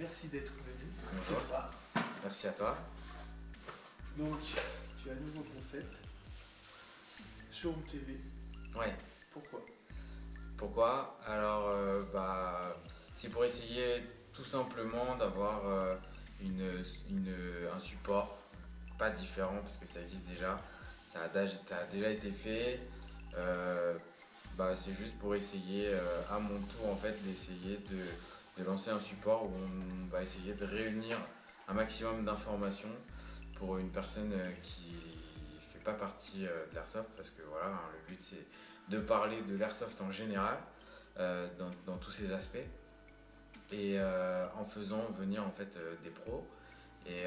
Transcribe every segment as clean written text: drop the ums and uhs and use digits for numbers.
merci d'être venu. Bonjour. Ce soir. Merci à toi. Donc, tu as un nouveau concept. Showroom TV. Ouais. Pourquoi? Pourquoi? Alors, c'est pour essayer tout simplement d'avoir un support pas différent parce que ça existe déjà. Ça a déjà été fait. C'est juste pour essayer à mon tour en fait d'essayer de lancer un support où on va essayer de réunir un maximum d'informations pour une personne qui fait pas partie de l'airsoft parce que voilà, hein, le but c'est de parler de l'airsoft en général dans tous ses aspects et en faisant venir en fait des pros et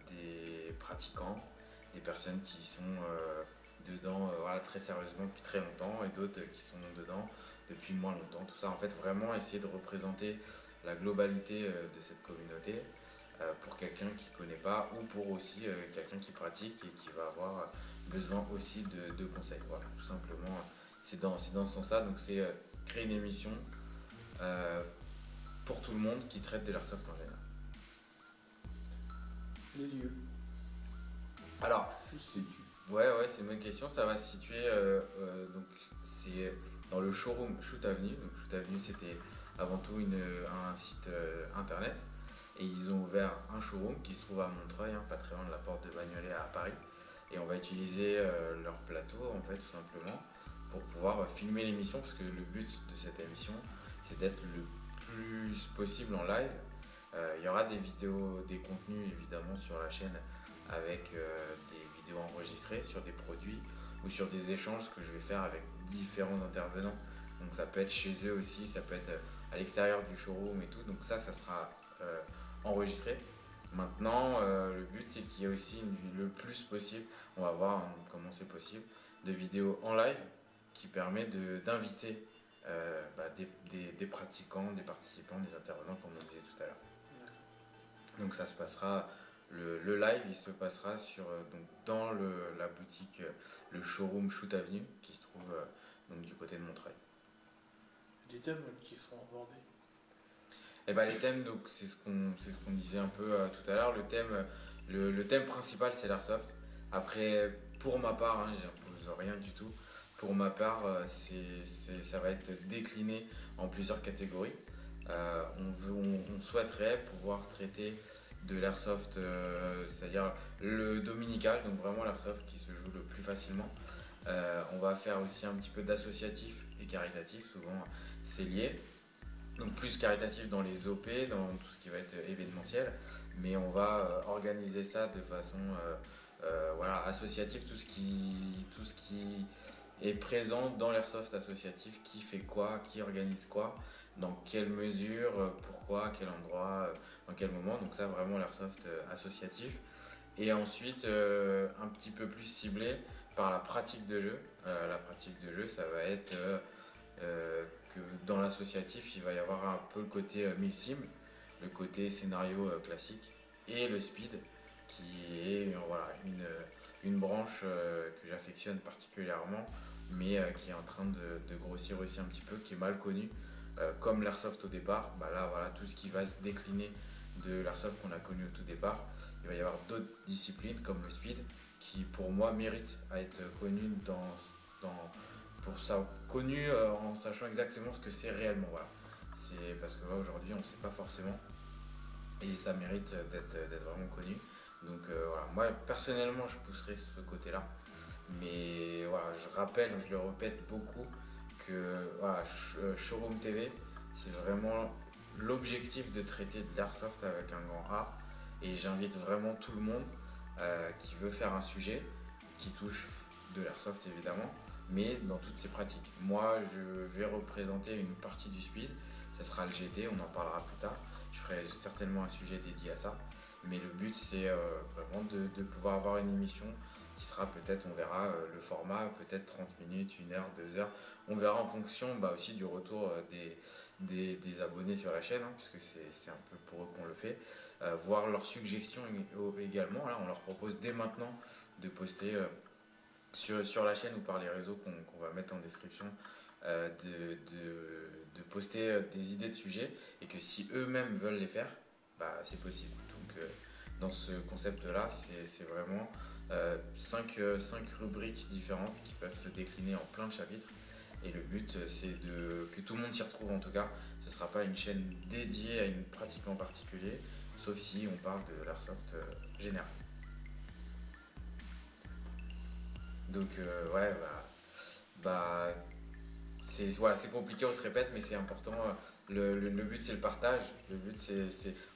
des pratiquants, des personnes qui sont dedans très sérieusement depuis très longtemps et d'autres qui sont dedans depuis moins longtemps. Tout ça en fait vraiment essayer de représenter la globalité de cette communauté pour quelqu'un qui ne connaît pas ou pour aussi quelqu'un qui pratique et qui va avoir besoin aussi de conseils. Voilà, tout simplement, c'est dans ce sens-là. Donc c'est créer une émission pour tout le monde qui traite de l'airsoft en général. Les lieux. Alors, Où se situe? ouais, c'est une bonne question. Ça va se situer donc c'est dans le showroom Shoot Avenue. Donc Shoot Avenue, c'était avant tout un site internet. Et ils ont ouvert un showroom qui se trouve à Montreuil, pas très loin de la porte de Bagnolet à Paris. Et on va utiliser leur plateau, en fait, tout simplement, pour pouvoir filmer l'émission, parce que le but de cette émission, c'est d'être le plus possible en live. Il y aura des vidéos, des contenus, évidemment, sur la chaîne, avec des vidéos enregistrées sur des produits ou sur des échanges que je vais faire avec différents intervenants. Donc ça peut être chez eux aussi, ça peut être à l'extérieur du showroom et tout. Donc ça sera enregistré. Maintenant, le but c'est qu'il y ait aussi le plus possible, on va voir comment c'est possible, de vidéos en live qui permet d'inviter des pratiquants, des participants, des intervenants comme on disait tout à l'heure. Donc ça se passera, le live il se passera dans la boutique, le showroom Shoot Avenue qui se trouve donc du côté de Montreuil. Des thèmes qui seront abordés. Et les thèmes, donc c'est ce qu'on disait un peu tout à l'heure. Le thème principal c'est l'airsoft. Après, pour ma part, j'impose rien du tout. Pour ma part, ça va être décliné en plusieurs catégories. On souhaiterait pouvoir traiter de l'airsoft, c'est-à-dire le dominical, donc vraiment l'airsoft qui se joue le plus facilement. On va faire aussi un petit peu d'associatif et caritatif, souvent c'est lié. Donc plus caritatif dans les OP, dans tout ce qui va être événementiel, mais on va organiser ça de façon associative, tout ce qui est présent dans l'airsoft associatif, qui fait quoi, qui organise quoi, dans quelle mesure, pourquoi, à quel endroit, dans quel moment. Donc ça vraiment l'airsoft associatif. Et ensuite un petit peu plus ciblé par la pratique de jeu. La pratique de jeu, ça va être que dans l'associatif, il va y avoir un peu le côté milsim, le côté scénario classique, et le speed, qui est une branche que j'affectionne particulièrement, mais qui est en train de grossir aussi un petit peu, qui est mal connue, comme l'airsoft au départ. Tout ce qui va se décliner de l'airsoft qu'on a connu au tout départ. Il va y avoir d'autres disciplines comme le speed, qui pour moi méritent à être connues connu en sachant exactement ce que c'est réellement. Voilà. C'est parce que aujourd'hui on ne sait pas forcément et ça mérite d'être vraiment connu. Donc moi personnellement je pousserai ce côté-là. Mais voilà, je le répète beaucoup que Showroom TV, c'est vraiment l'objectif de traiter de l'airsoft avec un grand A. Et j'invite vraiment tout le monde qui veut faire un sujet qui touche de l'airsoft évidemment, mais dans toutes ses pratiques. Moi, je vais représenter une partie du speed, ça sera le GT, on en parlera plus tard. Je ferai certainement un sujet dédié à ça, mais le but c'est vraiment de pouvoir avoir une émission qui sera peut-être, on verra le format, peut-être 30 minutes, 1 heure, 2 heures. On verra en fonction aussi du retour des abonnés sur la chaîne, puisque c'est un peu pour eux qu'on le fait. Voir leurs suggestions également. Là, on leur propose dès maintenant de poster sur la chaîne ou par les réseaux qu'on va mettre en description de poster des idées de sujets et que si eux-mêmes veulent les faire, bah, c'est possible. Donc dans ce concept-là, c'est vraiment 5 rubriques différentes qui peuvent se décliner en plein de chapitres. Et le but, c'est que tout le monde s'y retrouve en tout cas. Ce ne sera pas une chaîne dédiée à une pratique en particulier, sauf si on parle de l'airsoft général. Donc ouais, c'est compliqué, on se répète, mais c'est important. Le but c'est le partage. Le but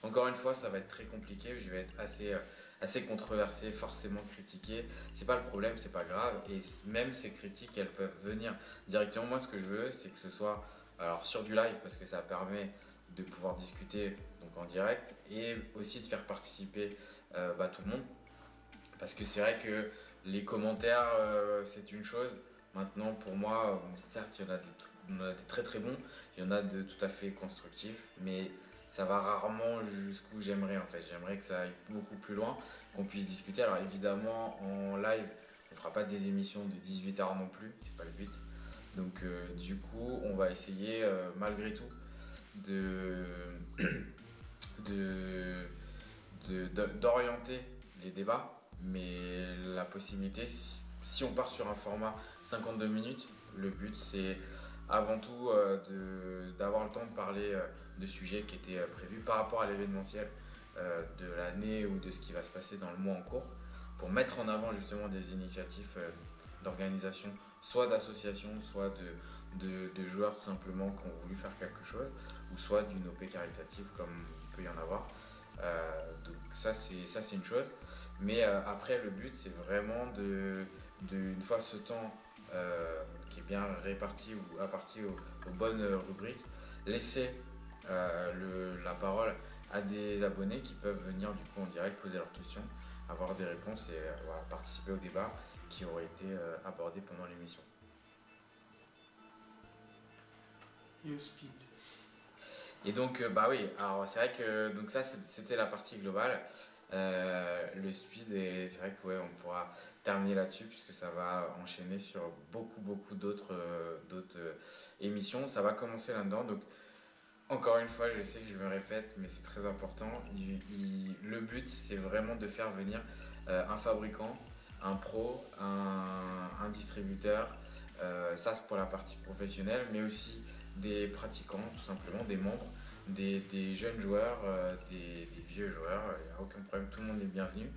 encore une fois, ça va être très compliqué. Je vais être assez controversé, forcément critiqué. C'est pas le problème, c'est pas grave. Et même ces critiques, elles peuvent venir directement. Moi, ce que je veux, c'est que ce soit alors sur du live parce que ça permet de pouvoir discuter donc en direct et aussi de faire participer tout le monde. Parce que c'est vrai que les commentaires, c'est une chose. Maintenant, pour moi, certes, il y en a des très très bons, il y en a de tout à fait constructifs, mais ça va rarement jusqu'où j'aimerais en fait. J'aimerais que ça aille beaucoup plus loin, qu'on puisse discuter. Alors évidemment, en live, on ne fera pas des émissions de 18h non plus, c'est pas le but. Donc du coup, on va essayer malgré tout de, d'orienter les débats, mais la possibilité, si on part sur un format 52 minutes, le but c'est avant tout d'avoir le temps de parler de sujets qui étaient prévus par rapport à l'événementiel de l'année ou de ce qui va se passer dans le mois en cours, pour mettre en avant justement des initiatives d'organisation, soit d'associations, soit de joueurs tout simplement qui ont voulu faire quelque chose, ou soit d'une OP caritative comme il peut y en avoir. Donc ça c'est une chose. Mais après le but c'est vraiment une fois ce temps qui est bien réparti ou apparti aux bonnes rubriques, laisser la parole à des abonnés qui peuvent venir du coup en direct poser leurs questions, avoir des réponses et voilà, participer au débat qui aurait été abordé pendant l'émission. Et au speed. Et donc, bah oui, alors c'est vrai que donc ça c'était la partie globale. Le speed, et c'est vrai que ouais, on pourra terminer là-dessus puisque ça va enchaîner sur beaucoup d'autres émissions. Ça va commencer là-dedans. Donc, encore une fois, je sais que je me répète, mais c'est très important. Le but, c'est vraiment de faire venir un fabricant, un pro, un distributeur. Ça, c'est pour la partie professionnelle, mais aussi des pratiquants, tout simplement, des membres, des jeunes joueurs, des vieux joueurs. Il n'y a aucun problème, tout le monde est bienvenu.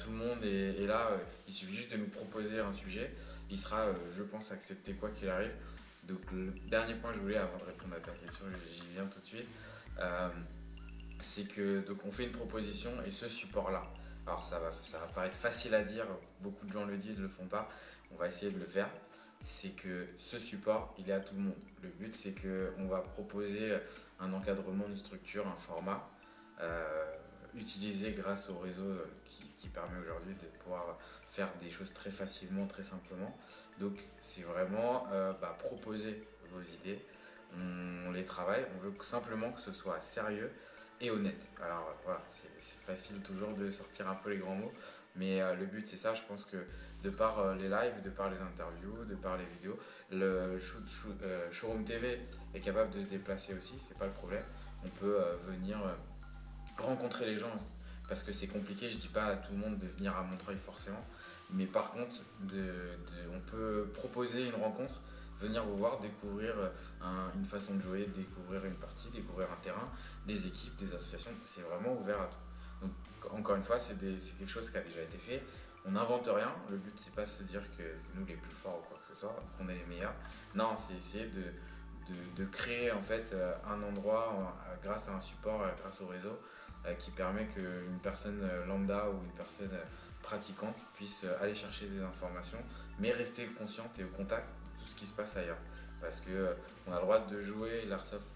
Tout le monde est là. Il suffit juste de nous proposer un sujet. Il sera, je pense, accepté quoi qu'il arrive. Donc le dernier point que je voulais, avant de répondre à ta question, j'y viens tout de suite, c'est que donc on fait une proposition et ce support-là, alors ça va paraître facile à dire, beaucoup de gens le disent, le font pas, on va essayer de le faire, c'est que ce support, il est à tout le monde. Le but, c'est qu'on va proposer un encadrement, une structure, un format utilisé grâce au réseau qui permet aujourd'hui de pouvoir faire des choses très facilement, très simplement. Donc c'est vraiment proposer vos idées, on les travaille, on veut simplement que ce soit sérieux et honnête. Alors voilà, c'est facile toujours de sortir un peu les grands mots, mais le but c'est ça, je pense que de par les lives, de par les interviews, de par les vidéos, le Showroom TV est capable de se déplacer aussi, c'est pas le problème. On peut venir rencontrer les gens parce que c'est compliqué, je dis pas à tout le monde de venir à Montreuil forcément, mais par contre on peut proposer une rencontre, venir vous voir, découvrir une façon de jouer, découvrir une partie, découvrir un terrain, des équipes, des associations, c'est vraiment ouvert à tout. Donc encore une fois, c'est quelque chose qui a déjà été fait, on n'invente rien, le but c'est pas de se dire que c'est nous les plus forts ou quoi que ce soit, qu'on est les meilleurs, non, c'est essayer de créer en fait un endroit grâce à un support, grâce au réseau qui permet qu'une personne lambda ou une personne pratiquante puisse aller chercher des informations mais rester consciente et au contact de tout ce qui se passe ailleurs, parce que on a le droit de jouer l'airsoft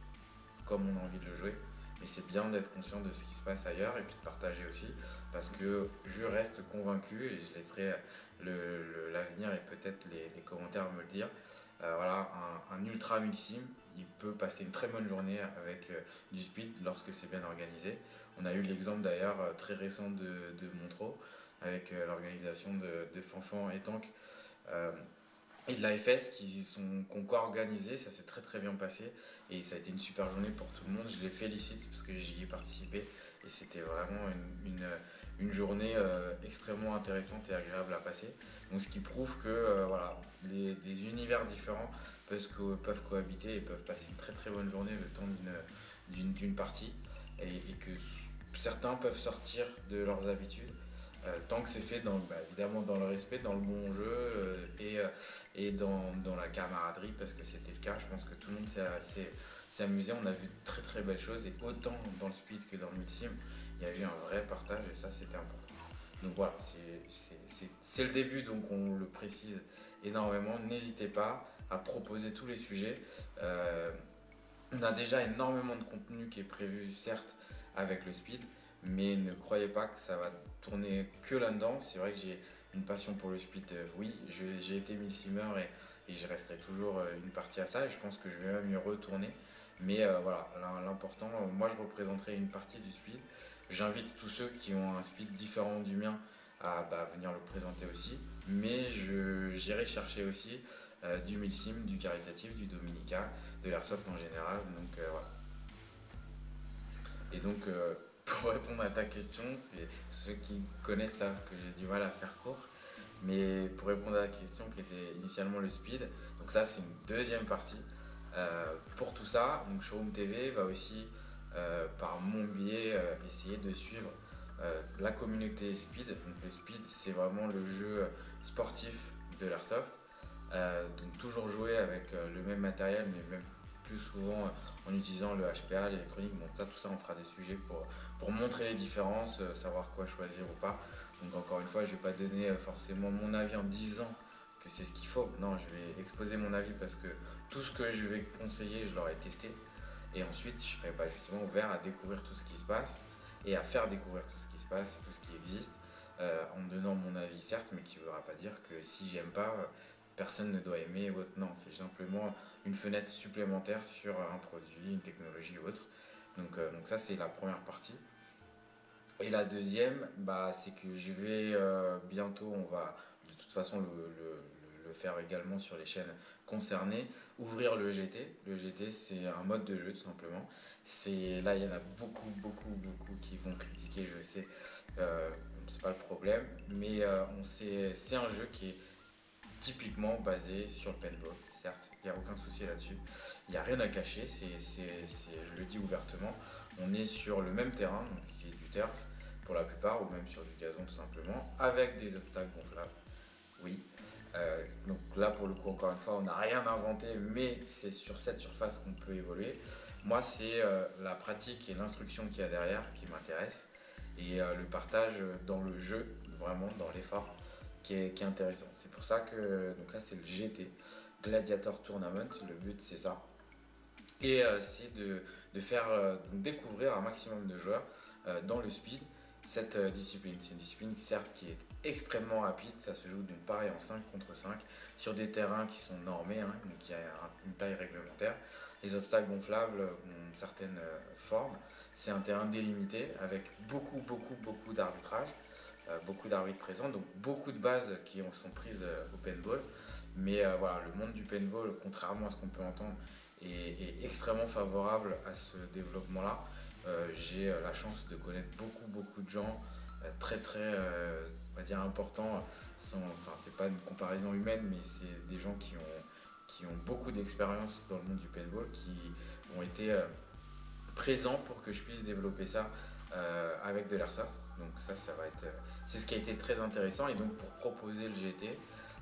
comme on a envie de le jouer, mais c'est bien d'être conscient de ce qui se passe ailleurs et puis de partager aussi, parce que je reste convaincu et je laisserai l'avenir et peut-être les commentaires me le dire. Voilà, un ultra multisim, il peut passer une très bonne journée avec du speed lorsque c'est bien organisé. On a eu l'exemple d'ailleurs très récent de Montreux avec l'organisation de Fanfan et Tank et de la FS qui ont co-organisé, ça s'est très très bien passé et ça a été une super journée pour tout le monde. Je les félicite parce que j'y ai participé et c'était vraiment une journée extrêmement intéressante et agréable à passer. Donc ce qui prouve que voilà, des univers différents peuvent cohabiter et peuvent passer une très très bonne journée le temps d'une partie et que certains peuvent sortir de leurs habitudes tant que c'est fait évidemment dans le respect, dans le bon jeu et dans la camaraderie parce que c'était le cas. Je pense que tout le monde s'est amusé. On a vu de très très belles choses et autant dans le speed que dans le multisim, il y a eu un vrai partage et ça c'était important. Donc voilà, c'est le début donc on le précise énormément. N'hésitez pas à proposer tous les sujets. On a déjà énormément de contenu qui est prévu certes avec le speed, mais ne croyez pas que ça va tourner que là-dedans. C'est vrai que j'ai une passion pour le speed, oui, j'ai été milsimer et je resterai toujours une partie à ça et je pense que je vais même y retourner. Mais voilà, l'important, moi je représenterai une partie du speed. J'invite tous ceux qui ont un speed différent du mien à venir le présenter aussi. Mais j'irai chercher aussi du milsim, du caritatif, du dominica, de l'airsoft en général. Donc voilà. Et donc pour répondre à ta question, c'est ceux qui connaissent savent que j'ai du mal à faire court. Mais pour répondre à la question qui était initialement le speed, donc ça c'est une deuxième partie. Pour tout ça, donc Showroom TV va aussi par mon biais essayer de suivre la communauté speed. Donc le speed c'est vraiment le jeu sportif de l'airsoft. Donc toujours jouer avec le même matériel mais même plus souvent en utilisant le HPA, l'électronique. Bon ça tout ça on fera des sujets pour montrer les différences, savoir quoi choisir ou pas. Donc encore une fois je vais pas donner forcément mon avis en disant que c'est ce qu'il faut. Non, je vais exposer mon avis parce que tout ce que je vais conseiller, je l'aurai testé. Et ensuite, je serai justement ouvert à découvrir tout ce qui se passe et à faire découvrir tout ce qui se passe, tout ce qui existe, en me donnant mon avis certes, mais qui ne voudra pas dire que si j'aime pas, personne ne doit aimer ou autre. Non, c'est simplement une fenêtre supplémentaire sur un produit, une technologie ou autre. Donc ça, c'est la première partie. Et la deuxième, c'est que je vais bientôt, on va de toute façon le faire également sur les chaînes concernées, ouvrir le GT. Le GT, c'est un mode de jeu tout simplement. Là, il y en a beaucoup, beaucoup, beaucoup qui vont critiquer, je sais. C'est pas le problème, mais c'est un jeu qui est typiquement basé sur le paintball. Certes, il n'y a aucun souci là-dessus. Il n'y a rien à cacher, je le dis ouvertement. On est sur le même terrain, donc qui est du turf pour la plupart, ou même sur du gazon tout simplement, avec des obstacles gonflables. Oui. Donc là, pour le coup, encore une fois, on n'a rien inventé, mais c'est sur cette surface qu'on peut évoluer. Moi, c'est la pratique et l'instruction qu'il y a derrière qui m'intéresse, et le partage dans le jeu, vraiment dans l'effort, qui est intéressant. C'est pour ça que donc ça, c'est le GT, Gladiator Tournament. Le but, c'est ça. Et c'est de faire découvrir un maximum de joueurs dans le speed cette discipline. C'est une discipline certes qui est extrêmement rapide, ça se joue donc pareil en 5 contre 5 sur des terrains qui sont normés, donc il y a une taille réglementaire. Les obstacles gonflables ont certaines formes. C'est un terrain délimité avec beaucoup beaucoup beaucoup d'arbitrage, beaucoup d'arbitres présents, donc beaucoup de bases qui sont prises au paintball. Mais voilà, le monde du paintball, contrairement à ce qu'on peut entendre, est extrêmement favorable à ce développement-là. J'ai la chance de connaître beaucoup beaucoup de gens très très on va dire importants. C'est pas une comparaison humaine, mais c'est des gens qui ont beaucoup d'expérience dans le monde du paintball, qui ont été présents pour que je puisse développer ça avec de l'airsoft. Donc ça va être c'est ce qui a été très intéressant. Et donc pour proposer le GT,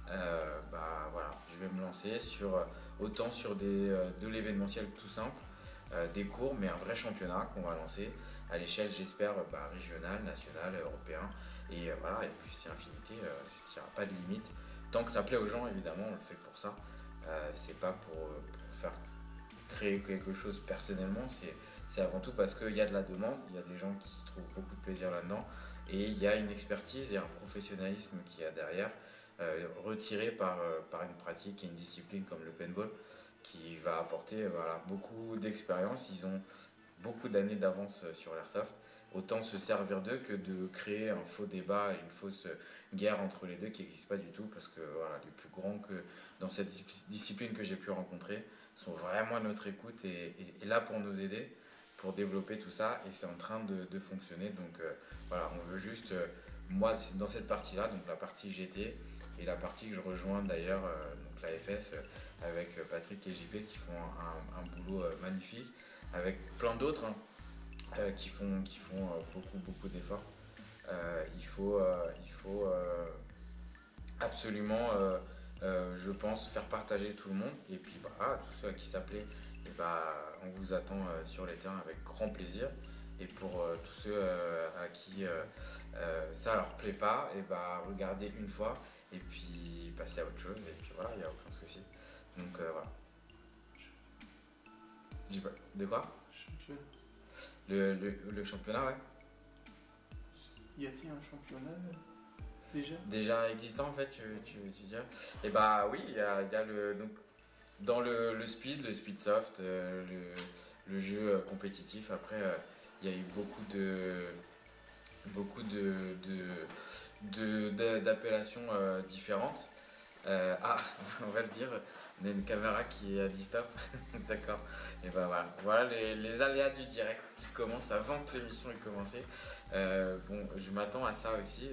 voilà, je vais me lancer autant sur de l'événementiel tout simple, des cours, mais un vrai championnat qu'on va lancer à l'échelle, j'espère, régionale, nationale, européen. Et voilà, et puis c'est infinité, il n'y aura pas de limite. Tant que ça plaît aux gens, évidemment, on le fait pour ça. C'est pas pour faire créer quelque chose personnellement, c'est avant tout parce qu'il y a de la demande, il y a des gens qui trouvent beaucoup de plaisir là-dedans, et il y a une expertise et un professionnalisme qui a derrière, retiré par une pratique et une discipline comme le paintball, qui va apporter beaucoup d'expérience. Ils ont beaucoup d'années d'avance sur l'airsoft. Autant se servir d'eux que de créer un faux débat et une fausse guerre entre les deux qui n'existe pas du tout, parce que les plus grands dans cette discipline que j'ai pu rencontrer sont vraiment à notre écoute et là pour nous aider, pour développer tout ça et c'est en train de fonctionner. Donc voilà, on veut juste, moi c'est dans cette partie-là, donc la partie GT et la partie que je rejoins d'ailleurs, donc la FS avec Patrick et JP qui font un boulot magnifique, avec plein d'autres hein, qui font beaucoup d'efforts. Il faut absolument, je pense, faire partager tout le monde. Et puis, tous ceux à qui ça plaît, et on vous attend sur les terrains avec grand plaisir. Et pour tous ceux à qui ça leur plaît pas, et regardez une fois et puis passer à autre chose. Et puis voilà, il n'y a aucun souci. Donc voilà. De quoi? Championnat. Le championnat, ouais. Y a-t-il un championnat déjà? Déjà existant en fait, tu veux dire? Et oui, il y a donc, dans le speed soft, le jeu compétitif, après il y a eu d'appellations différentes. On va le dire, on a une caméra qui est à distop. D'accord. Et voilà les aléas du direct qui commencent avant que l'émission ait commencé. Bon, je m'attends à ça aussi.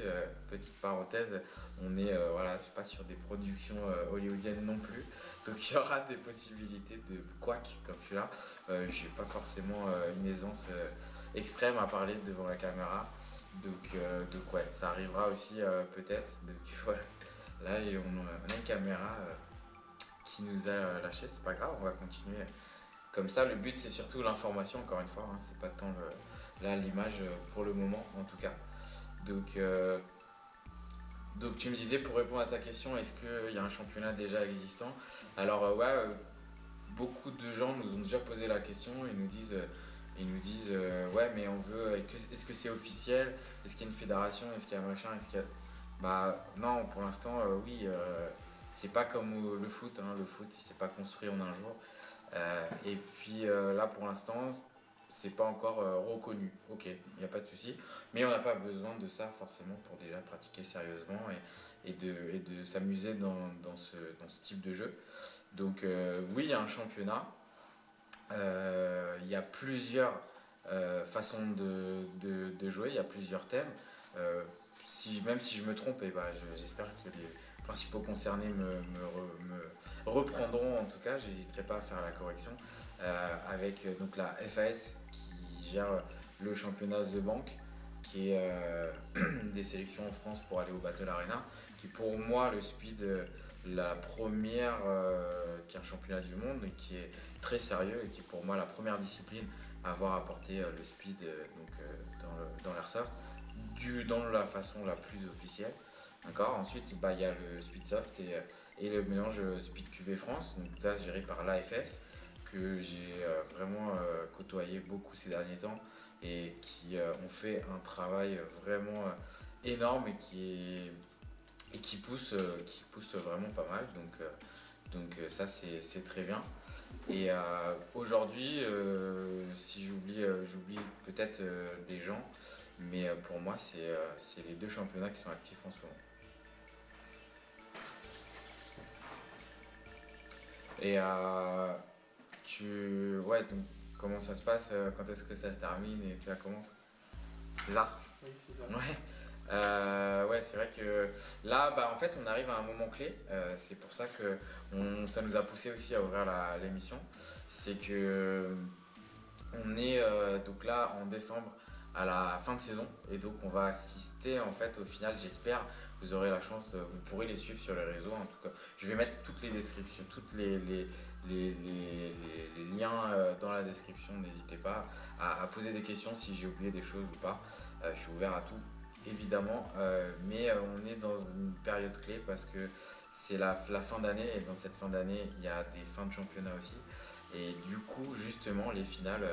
Petite parenthèse, on est je sais pas sur des productions hollywoodiennes non plus. Donc il y aura des possibilités de couac comme celui-là. J'ai pas forcément une aisance extrême à parler devant la caméra. Donc ouais, ça arrivera aussi peut-être. Donc voilà. Là, on a une caméra qui nous a lâché, c'est pas grave, on va continuer comme ça. Le but, c'est surtout l'information, encore une fois, hein, c'est pas tant l'image pour le moment, en tout cas. Donc tu me disais, pour répondre à ta question, est-ce qu'il y a un championnat déjà existant? Alors, beaucoup de gens nous ont déjà posé la question et nous disent ouais, mais on veut, est-ce que c'est officiel? Est-ce qu'il y a une fédération? Est-ce qu'il y a machin? Est-ce qu'il y a... non, pour l'instant, oui, c'est pas comme le foot, hein, le foot il s'est pas construit en un jour. Et puis là pour l'instant, c'est pas encore reconnu, ok, il n'y a pas de souci, mais on n'a pas besoin de ça forcément pour déjà pratiquer sérieusement et de s'amuser dans ce type de jeu. Donc oui, il y a un championnat, il y a plusieurs façons de jouer, il y a plusieurs thèmes. Même si je me trompe, j'espère que les principaux concernés me reprendront. En tout cas, j'hésiterai pas à faire la correction avec donc la FAS qui gère le championnat The Bank, qui est des sélections en France pour aller au Battle Arena, qui pour moi le speed la première qui est un championnat du monde et qui est très sérieux et qui est pour moi la première discipline à avoir apporté le speed dans l'airsoft dans la façon la plus officielle. D'accord. Ensuite, il y a le Speedsoft et le mélange Speed QV France, donc là géré par l'AFS, que j'ai vraiment côtoyé beaucoup ces derniers temps et qui ont fait un travail vraiment énorme et qui pousse vraiment pas mal. Donc ça c'est très bien. Et aujourd'hui, si j'oublie peut-être des gens, mais pour moi c'est les deux championnats qui sont actifs en ce moment. Et donc comment ça se passe, quand est-ce que ça se termine et que ça commence? C'est ça? Oui, c'est ça. Ouais, c'est vrai que là, en fait, on arrive à un moment clé. C'est pour ça que ça nous a poussé aussi à ouvrir l'émission. C'est que on est donc là en décembre à la fin de saison et donc on va assister en fait au final, j'espère, vous aurez la chance, vous pourrez les suivre sur les réseaux en tout cas. Je vais mettre toutes les descriptions, toutes les liens dans la description, n'hésitez pas à poser des questions si j'ai oublié des choses ou pas. Je suis ouvert à tout évidemment, mais on est dans une période clé parce que c'est la fin d'année et dans cette fin d'année il y a des fins de championnat aussi et du coup justement les finales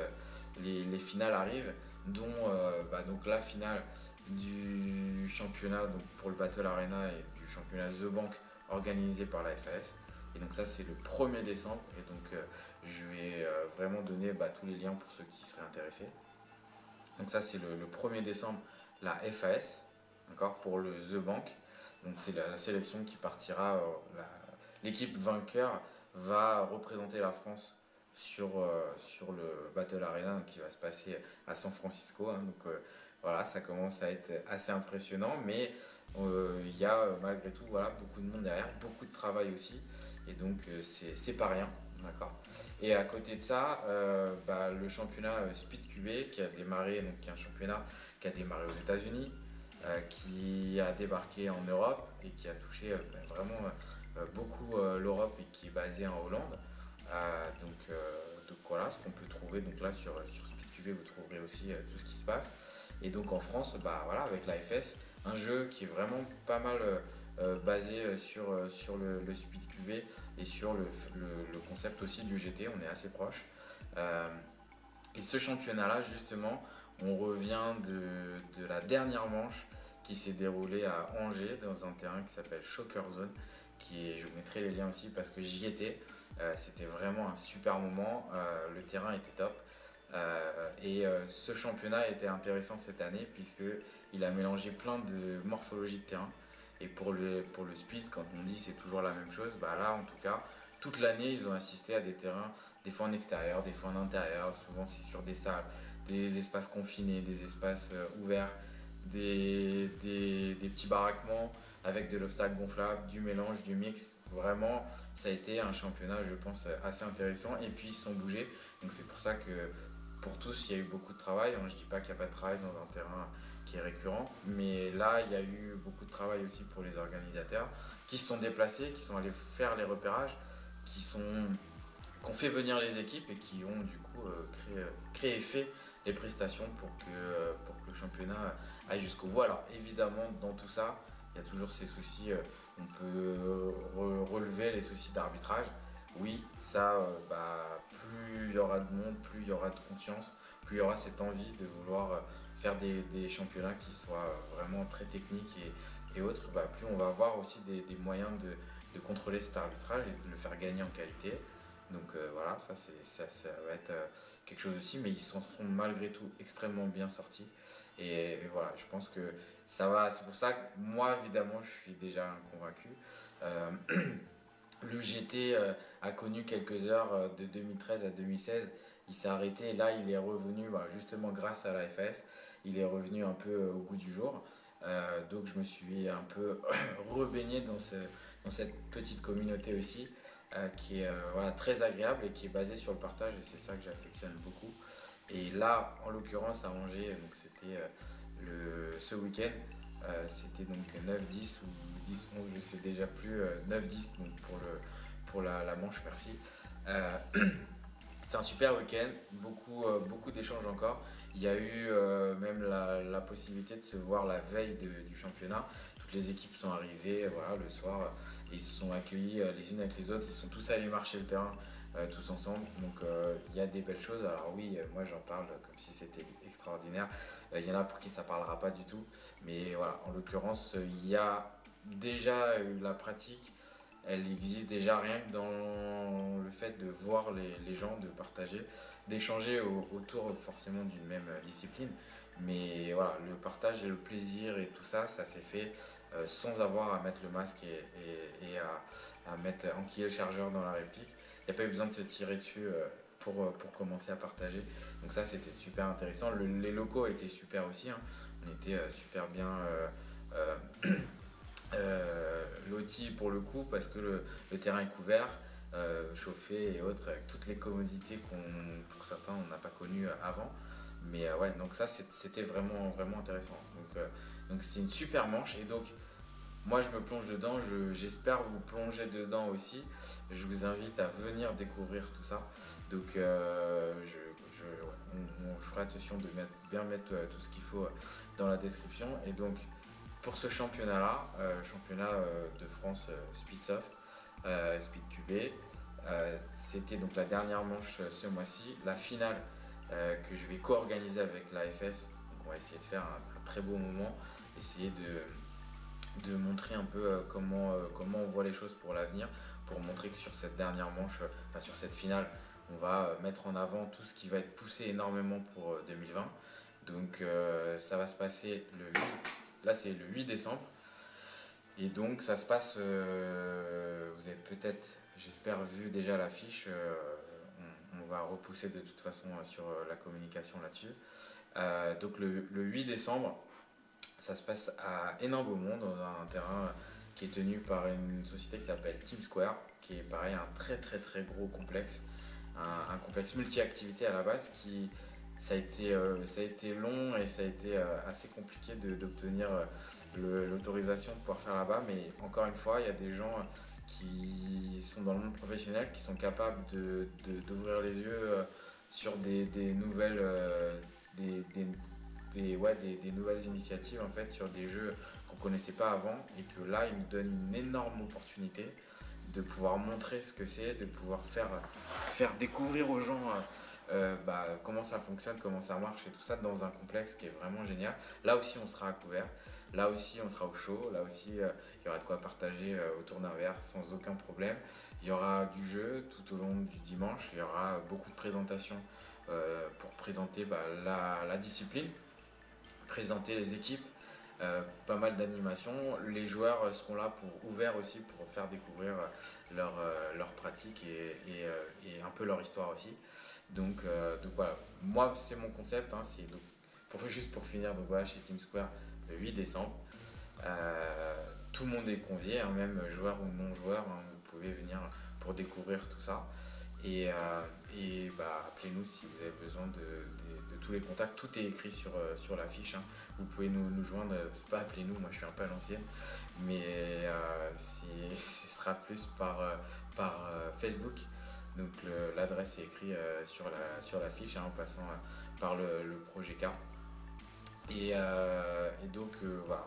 arrivent, dont donc la finale du championnat donc pour le Battle Arena et du championnat The Bank organisé par la FAS. Et donc ça c'est le 1er décembre et donc je vais vraiment donner tous les liens pour ceux qui seraient intéressés. Donc ça c'est le 1er décembre, la FAS, d'accord, pour le The Bank. Donc c'est la sélection qui partira, l'équipe vainqueur va représenter la France sur le Battle Arena donc, qui va se passer à San Francisco. Hein. Donc voilà, ça commence à être assez impressionnant, mais il y a malgré tout voilà, beaucoup de monde derrière, beaucoup de travail aussi, et donc c'est pas rien. D'accord. Et à côté de ça, le championnat Speed QB qui a démarré, donc qui est un championnat qui a démarré aux États-Unis, qui a débarqué en Europe et qui a touché vraiment beaucoup l'Europe et qui est basé en Hollande. Donc voilà ce qu'on peut trouver donc là sur SpeedQB, vous trouverez aussi tout ce qui se passe. Et donc en France, voilà, avec l'AFS, un jeu qui est vraiment pas mal basé sur le SpeedQB et sur le concept aussi du GT, on est assez proche. Et ce championnat-là, justement, on revient de la dernière manche qui s'est déroulée à Angers dans un terrain qui s'appelle Shocker Zone, je vous mettrai les liens aussi parce que j'y étais. C'était vraiment un super moment, le terrain était top. Ce championnat était intéressant cette année puisqu'il a mélangé plein de morphologies de terrain. Et pour le speed, quand on dit c'est toujours la même chose, là en tout cas, toute l'année ils ont assisté à des terrains, des fois en extérieur, des fois en intérieur, souvent c'est sur des salles, des espaces confinés, des espaces ouverts, des petits baraquements avec de l'obstacle gonflable, du mélange, du mix. Vraiment, ça a été un championnat, je pense, assez intéressant. Et puis ils se sont bougés. Donc c'est pour ça que pour tous, il y a eu beaucoup de travail. Je ne dis pas qu'il n'y a pas de travail dans un terrain qui est récurrent, mais là, il y a eu beaucoup de travail aussi pour les organisateurs qui se sont déplacés, qui sont allés faire les repérages, qui ont fait venir les équipes et qui ont du coup créé et fait les prestations pour que le championnat aille jusqu'au bout. Alors évidemment, dans tout ça, il y a toujours ces soucis. On peut relever les soucis d'arbitrage. Oui, ça, plus il y aura de monde, plus il y aura de conscience, plus il y aura cette envie de vouloir faire des championnats qui soient vraiment très techniques et autres, plus on va avoir aussi des moyens de contrôler cet arbitrage et de le faire gagner en qualité. Donc voilà, ça va être quelque chose aussi, mais ils s'en sont malgré tout extrêmement bien sortis. Et voilà, je pense que ça va. C'est pour ça que moi, évidemment, je suis déjà convaincu. Le GT a connu quelques heures de 2013 à 2016. Il s'est arrêté et là, il est revenu justement grâce à l'AFS. Il est revenu un peu au goût du jour. Donc, je me suis un peu rebaigné dans cette petite communauté aussi. Qui est très agréable et qui est basée sur le partage et c'est ça que j'affectionne beaucoup. Et là, en l'occurrence à Angers, donc c'était ce week-end, c'était donc 9-10 ou 10-11, je sais déjà plus, 9-10 donc pour la manche, merci. C'était un super week-end, beaucoup d'échanges encore. Il y a eu même la possibilité de se voir la veille du championnat. Toutes les équipes sont arrivées le soir et ils se sont accueillis les unes avec les autres. Ils sont tous allés marcher le terrain tous ensemble. Donc il y a des belles choses. Alors oui, moi j'en parle comme si c'était extraordinaire. Il y en a pour qui ça ne parlera pas du tout. Mais voilà, en l'occurrence, il y a déjà eu la pratique. Elle existe déjà rien que dans le fait de voir les gens, de partager, d'échanger autour forcément d'une même discipline. Mais voilà, le partage et le plaisir et tout ça, ça s'est fait sans avoir à mettre le masque et à mettre enquiller le chargeur dans la réplique. Il n'y a pas eu besoin de se tirer dessus pour commencer à partager. Donc ça, c'était super intéressant. Les locaux étaient super aussi. Hein. On était super bien lotis pour le coup parce que le terrain est couvert, chauffé et autres, avec toutes les commodités pour certains, on n'a pas connues avant. Mais ouais, donc ça, c'était vraiment, vraiment intéressant. Donc c'est une super manche. Et donc, moi, je me plonge dedans. J'espère vous plonger dedans aussi. Je vous invite à venir découvrir tout ça. Donc, je ferai attention de bien mettre tout ce qu'il faut dans la description. Et donc, pour ce championnat-là, championnat de France Speedsoft, SpeedQB, c'était donc la dernière manche ce mois-ci. La finale que je vais co-organiser avec l'AFS. Donc on va essayer de faire un très beau moment, essayer de montrer un peu comment on voit les choses pour l'avenir, pour montrer que sur cette dernière manche, sur cette finale, on va mettre en avant tout ce qui va être poussé énormément pour 2020. Donc ça va se passer là c'est le 8 décembre. Et donc ça se passe, vous avez peut-être, j'espère, vu déjà l'affiche, on va repousser de toute façon sur la communication là-dessus. Donc le 8 décembre, ça se passe à Hénin-Beaumont, dans un terrain qui est tenu par une société qui s'appelle Team Square, qui est pareil un très très très gros complexe, un complexe multi-activité à la base ça a été long et ça a été assez compliqué d'obtenir l'autorisation de pouvoir faire là-bas, mais encore une fois, il y a des gens qui sont dans le monde professionnel, qui sont capables d'ouvrir les yeux sur des nouvelles, des nouvelles initiatives en fait, sur des jeux qu'on connaissait pas avant, et que là, ils nous donnent une énorme opportunité de pouvoir montrer ce que c'est, de pouvoir faire découvrir aux gens comment ça fonctionne, comment ça marche et tout ça dans un complexe qui est vraiment génial. Là aussi, on sera à couvert. Là aussi, on sera au chaud. Là aussi, il y aura de quoi partager autour d'un verre sans aucun problème. Il y aura du jeu tout au long du dimanche. Il y aura beaucoup de présentations pour présenter la discipline, présenter les équipes, pas mal d'animations. Les joueurs seront là pour ouverts aussi pour faire découvrir leur pratique et un peu leur histoire aussi. Donc voilà, moi c'est mon concept, hein, c'est donc, juste pour finir, donc voilà, chez Team Square le 8 décembre. Tout le monde est convié, hein, même joueur ou non joueur, hein, vous pouvez venir pour découvrir tout ça. Appelez-nous si vous avez besoin de tous les contacts, tout est écrit sur l'affiche, hein. Vous pouvez nous joindre, pas appelez-nous, moi je suis un peu à l'ancienne, mais ce sera plus par Facebook. Donc l'adresse est écrite sur l'affiche, hein, en passant par le projet K. Et donc voilà,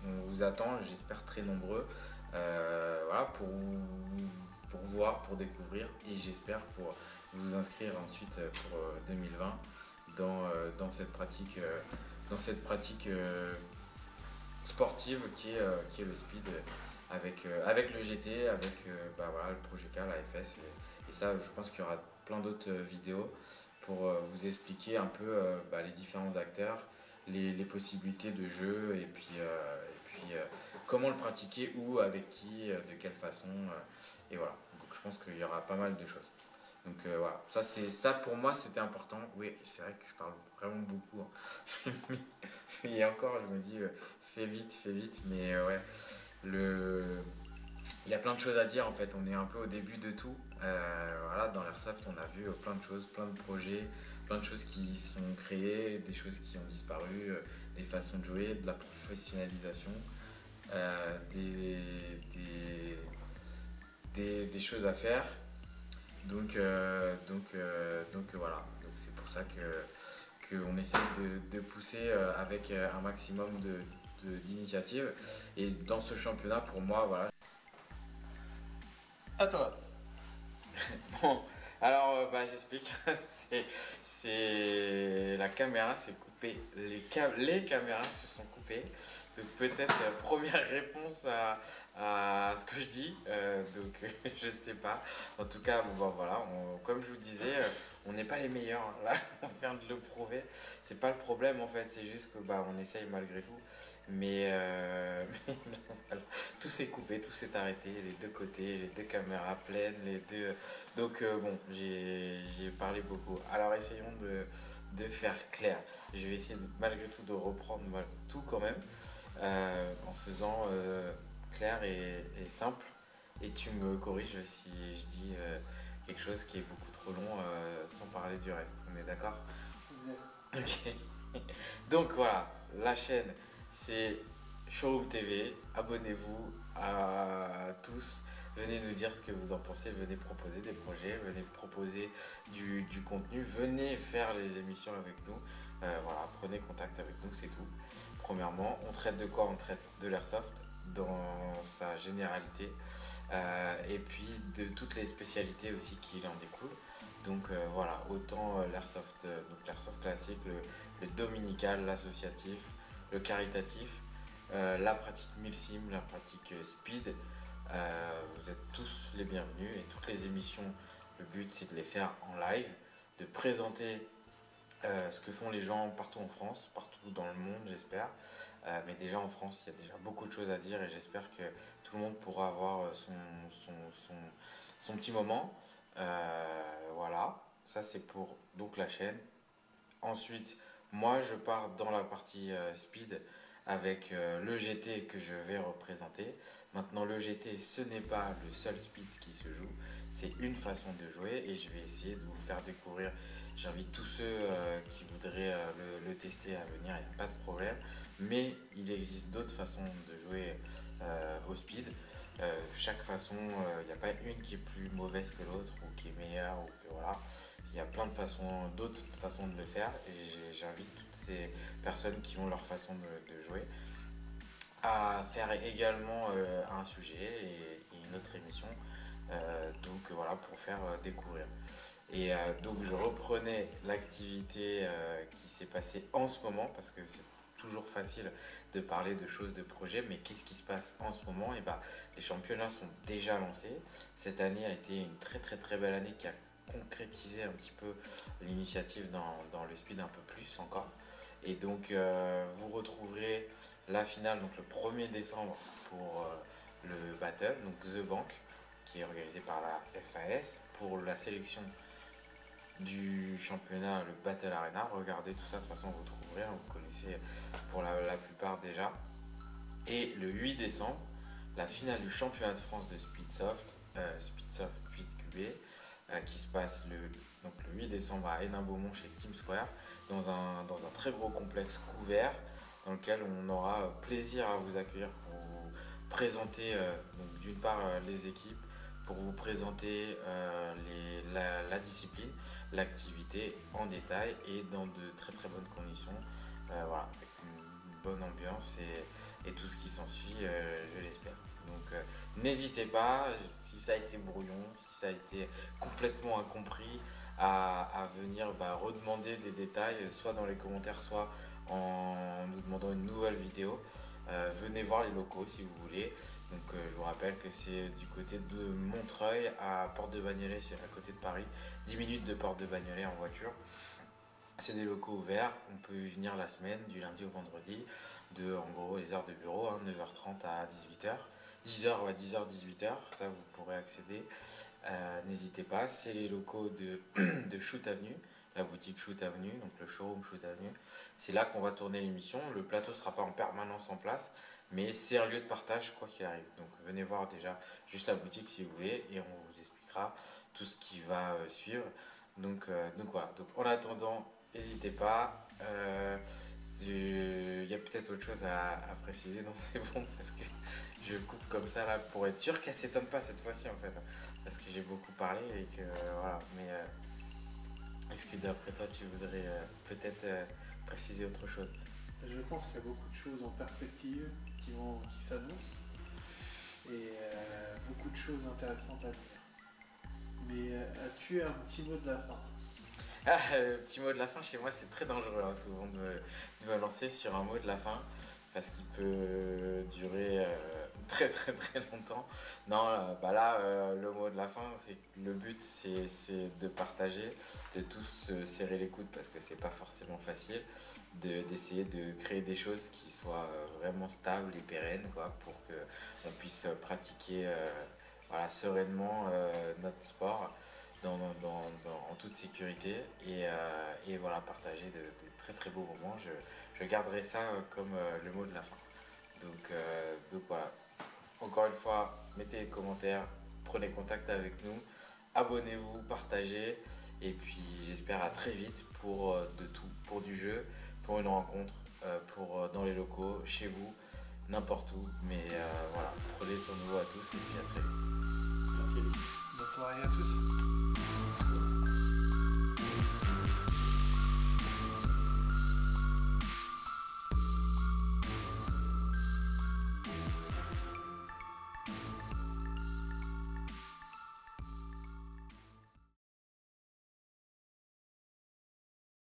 on vous attend, j'espère très nombreux, voilà, pour voir, pour découvrir, et j'espère pour vous inscrire ensuite pour 2020 dans cette pratique, sportive qui est le speed, avec le GT, avec voilà, le projet K, la FS, et ça, je pense qu'il y aura plein d'autres vidéos pour vous expliquer un peu les différents acteurs, les possibilités de jeu, et puis comment le pratiquer, où, avec qui, de quelle façon, et voilà. Donc je pense qu'il y aura pas mal de choses. Donc voilà, ça pour moi c'était important. Oui, c'est vrai que je parle vraiment beaucoup, hein. Et encore, je me dis, fais vite, mais ouais, il y a plein de choses à dire en fait. On est un peu au début de tout. Voilà, dans l'Airsoft, on a vu plein de choses, plein de projets, plein de choses qui sont créées, des choses qui ont disparu, des façons de jouer, de la professionnalisation, des, des choses à faire. Donc voilà. Donc c'est pour ça qu'on essaie de pousser avec un maximum d'initiatives. Et dans ce championnat, pour moi, voilà. À toi. Bon, alors j'explique. c'est la caméra s'est coupée, les caméras se sont coupées. Donc peut-être première réponse à ce que je dis. Je sais pas. En tout cas, voilà, comme je vous disais, on n'est pas les meilleurs, hein. Là, on vient de le prouver. C'est pas le problème en fait. C'est juste que on essaye malgré tout. Mais non, voilà. Tout s'est coupé, tout s'est arrêté, les deux côtés, les deux caméras pleines, les deux. Donc j'ai parlé beaucoup. Alors essayons de faire clair. Je vais essayer malgré tout de reprendre tout quand même, en faisant clair et simple. Et tu me corriges si je dis quelque chose qui est beaucoup trop long, sans parler du reste. On est d'accord? Ok. Donc voilà, la chaîne c'est Showroom TV. Abonnez-vous à tous. Venez nous dire ce que vous en pensez. Venez proposer des projets. Venez proposer du contenu. Venez faire les émissions avec nous. Voilà, prenez contact avec nous, c'est tout. Premièrement, on traite de quoi? On traite de l'airsoft dans sa généralité. Et puis de toutes les spécialités aussi qui en découlent. Donc voilà, autant l'airsoft classique, le dominical, l'associatif, le caritatif, la pratique milsim, la pratique speed. Vous êtes tous les bienvenus, et toutes les émissions, le but c'est de les faire en live, de présenter ce que font les gens partout en France, partout dans le monde j'espère, Mais déjà en France, il y a déjà beaucoup de choses à dire et j'espère que tout le monde pourra avoir son petit moment. Voilà, ça c'est pour donc la chaîne. Ensuite, moi je pars dans la partie speed avec le GT que je vais représenter. Maintenant, le GT, ce n'est pas le seul speed qui se joue, c'est une façon de jouer et je vais essayer de vous faire découvrir. J'invite tous ceux qui voudraient le tester à venir, il n'y a pas de problème. Mais il existe d'autres façons de jouer au speed. Chaque façon, il n'y a pas une qui est plus mauvaise que l'autre ou qui est meilleure ou que voilà. Il y a plein de façons, d'autres façons de le faire et j'invite toutes ces personnes qui ont leur façon de jouer à faire également un sujet et une autre émission. Donc voilà, pour faire découvrir. Et donc je reprenais l'activité qui s'est passée en ce moment parce que c'est toujours facile de parler de choses, de projets, mais qu'est-ce qui se passe en ce moment? Et bah, les championnats sont déjà lancés. Cette année a été une très très très belle année qui a concrétisé un petit peu l'initiative dans le speed un peu plus encore. Et donc vous retrouverez la finale donc le 1er décembre pour le Battle, donc The Bank, qui est organisé par la FAS. Pour la sélection du championnat, le Battle Arena, regardez tout ça, de toute façon vous trouverez, hein, vous connaissez pour la plupart déjà. Et le 8 décembre, la finale du championnat de France de Speedsoft 8 QB, qui se passe donc le 8 décembre à Hénin-Beaumont chez Team Square, dans un très gros complexe couvert, dans lequel on aura plaisir à vous accueillir pour vous présenter donc d'une part les équipes, pour vous présenter la discipline, l'activité en détail et dans de très très bonnes conditions, voilà, avec une bonne ambiance et tout ce qui s'ensuit, je l'espère. Donc n'hésitez pas, si ça a été brouillon, si ça a été complètement incompris, à venir redemander des détails, soit dans les commentaires, soit en nous demandant une nouvelle vidéo. Venez voir les locaux si vous voulez. Donc je vous rappelle que c'est du côté de Montreuil à Porte de Bagnolet, c'est à côté de Paris, 10 minutes de Porte de Bagnolet en voiture. C'est des locaux ouverts, on peut y venir la semaine, du lundi au vendredi, de en gros les heures de bureau, 9h30 à 18h. 10h, 10h, ça vous pourrez accéder. N'hésitez pas, c'est les locaux de Shoot Avenue, la boutique Shoot Avenue, donc le showroom Shoot Avenue. C'est là qu'on va tourner l'émission. Le plateau ne sera pas en permanence en place, mais c'est un lieu de partage quoi qu'il arrive. Donc venez voir déjà juste la boutique si vous voulez et on vous expliquera tout ce qui va suivre. Donc voilà, donc en attendant, n'hésitez pas. Il y a peut-être autre chose à préciser dans ces bons parce que je coupe comme ça là pour être sûr qu'elle s'étonne pas cette fois-ci en fait. Parce que j'ai beaucoup parlé et que voilà. Mais est-ce que d'après toi tu voudrais peut-être préciser autre chose? Je pense qu'il y a beaucoup de choses en perspective qui s'annoncent et beaucoup de choses intéressantes à venir. Mais as-tu un petit mot de la fin? Le petit mot de la fin chez moi c'est très dangereux hein, souvent de me lancer sur un mot de la fin parce qu'il peut durer très très très longtemps. Non, là le mot de la fin c'est que le but c'est de partager, de tous se serrer les coudes parce que c'est pas forcément facile, d'essayer de créer des choses qui soient vraiment stables et pérennes quoi, pour qu'on puisse pratiquer voilà, sereinement notre sport. En toute sécurité et voilà, partager de très très beaux moments. Je garderai ça comme le mot de la fin. Donc voilà, encore une fois, mettez les commentaires, prenez contact avec nous, abonnez-vous, partagez et puis j'espère à très vite pour de tout, pour du jeu, pour une rencontre, pour dans les locaux, chez vous, n'importe où. Mais voilà, prenez soin de vous à tous et puis à très vite. Merci Alice. Bonne soirée à tous.